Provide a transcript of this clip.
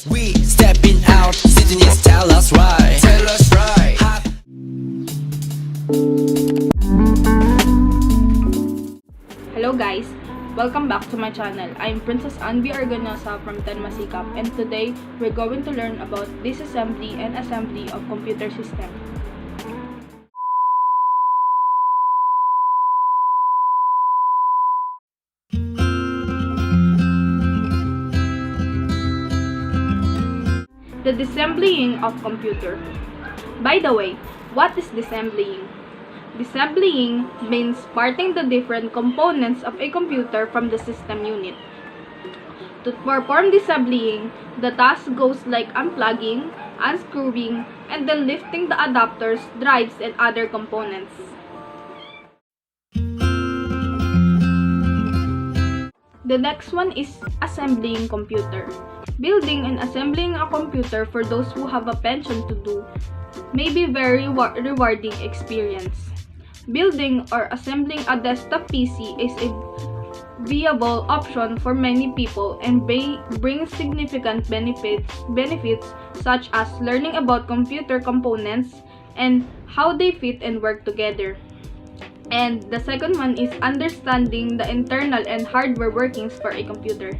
We stepping out, citizens tell us right. Tell us right. Hello guys, welcome back to my channel. I'm Princess Anvi Arganosa from Tanmasikap, and today we're going to learn about disassembly and assembly of computer system. The disassembling of computer. By the way, what is disassembling? Disassembling means parting the different components of a computer from the system unit. To perform disassembling, the task goes like unplugging, unscrewing, and then lifting the adapters, drives, and other components. The next one is assembling computer. Building and assembling a computer for those who have a pension to do may be very rewarding experience. Building or assembling a desktop PC is a viable option for many people and brings significant benefits such as learning about computer components and how they fit and work together. And the second one is understanding the internal and hardware workings for a computer.